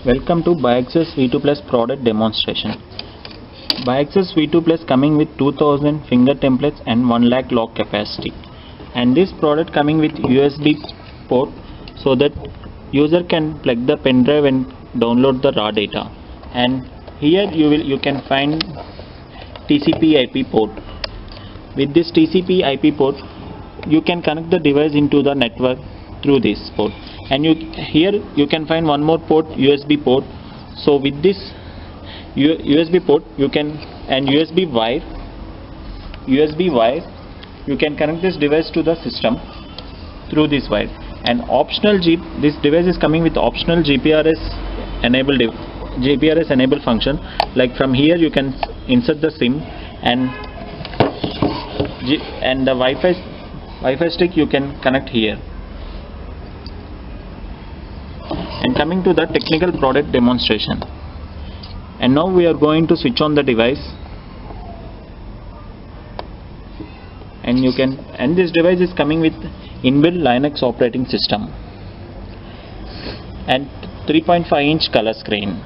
Welcome to BioAccess V2 Plus product demonstration. BioAccess V2 Plus coming with 2000 finger templates and 1 lakh log capacity, and this product coming with USB port so that user can plug the pen drive and download the raw data. And here you can find TCP IP port. With this TCP IP port you can connect the device into the network through this port, and here you can find one more port, USB port. So with this USB port you can, and USB wire you can connect this device to the system through this wire. And optional this device is coming with optional GPRS enabled function. Like from here you can insert the SIM, and the Wi-Fi stick you can connect here. And coming to the technical product demonstration, and now we are going to switch on the device, and this device is coming with inbuilt Linux operating system and 3.5-inch color screen.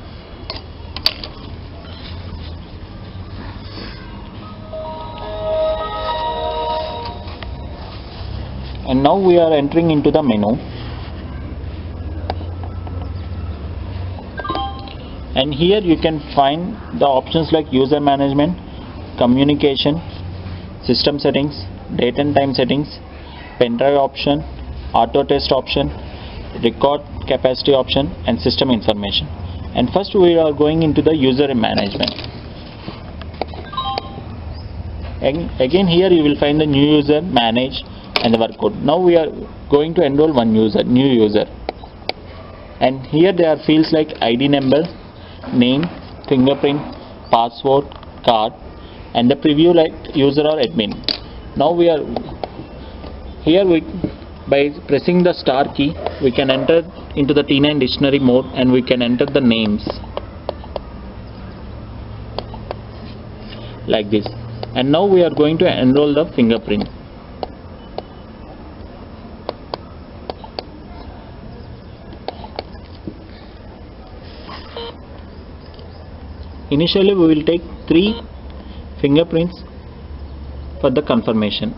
And now we are entering into the menu, and here you can find the options like user management, communication, system settings, date and time settings, pen drive option, auto test option, record capacity option, and system information. And first we are going into the user management. And again here you will find the new user, manage, and the work code. Now we are going to enroll one new user, and here there are fields like ID number, name, fingerprint, password, card, and the preview like user or admin. Now by pressing the star key we can enter into the T9 dictionary mode, and we can enter the names like this. And now we are going to enroll the fingerprint. Initially we will take 3 fingerprints for the confirmation.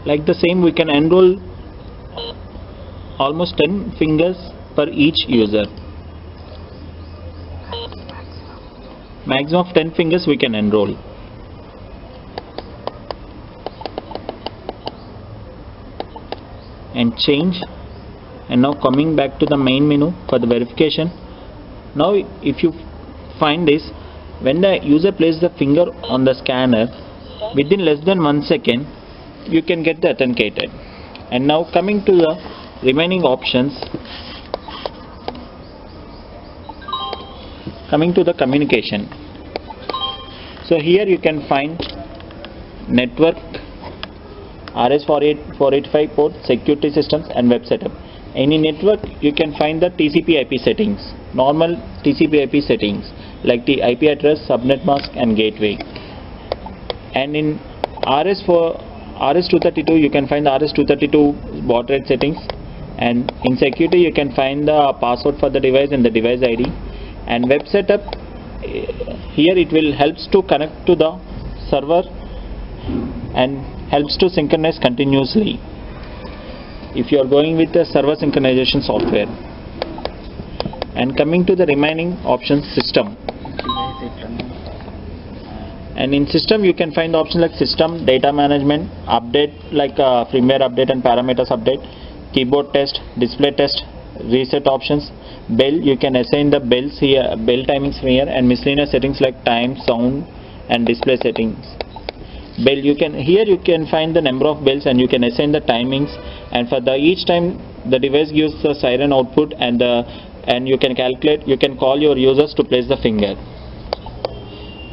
Like the same, we can enroll almost 10 fingers per each user. Maximum of 10 fingers we can enroll. And change. And now coming back to the main menu for the verification. Now if you find this, when the user places the finger on the scanner, within less than 1 second you can get the authenticated. And now coming to the remaining options, coming to the communication. So here you can find network, RS485 port, security systems, and web setup. Any network you can find the TCP IP settings, normal TCP IP settings like the IP address, subnet mask, and gateway. And in RS232 you can find the RS232 baud rate settings, and in security you can find the password for the device and the device ID. And web setup, here it will helps to connect to the server and helps to synchronize continuously if you are going with the server synchronization software. And coming to the remaining options, system. And in system you can find the options like system, data management, update like firmware update and parameters update, keyboard test, display test, reset options, bell, you can assign the bells here, bell timings here, and miscellaneous settings like time, sound, and display settings. Bell, you can find the number of bells and you can assign the timings, and for each time the device gives the siren output, and you can call your users to place the finger.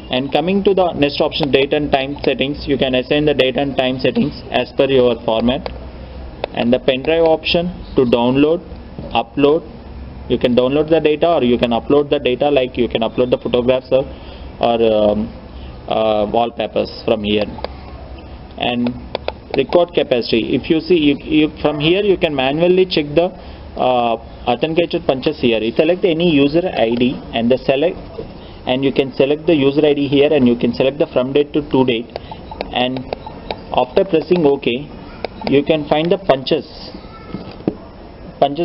And coming to the next option, date and time settings, you can assign the date and time settings as per your format. And the pen drive option to download, upload, you can download the data or you can upload the data, like you can upload the photographs or wallpapers from here. And record capacity. If you see, you from here you can manually check the authenticated punches here. You select any user ID and you can select the user ID here, and you can select the from date to to date, and after pressing OK, you can find the punches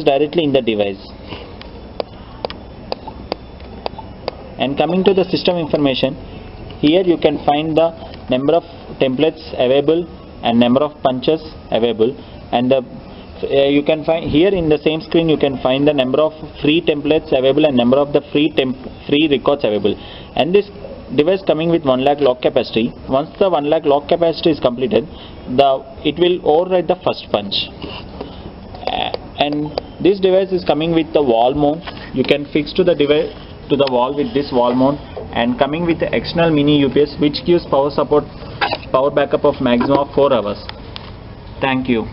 directly in the device. And coming to the system information, here you can find the number of templates available and number of punches available, and you can find here in the same screen you can find the number of free templates available and number of the free records available. And this device coming with 1 lakh log capacity. Once the 1 lakh log capacity is completed, it will override the first punch. And this device is coming with the wall mount. You can fix to the device to the wall with this wall mount, and coming with the external mini UPS which gives power backup of maximum of 4 hours. Thank you.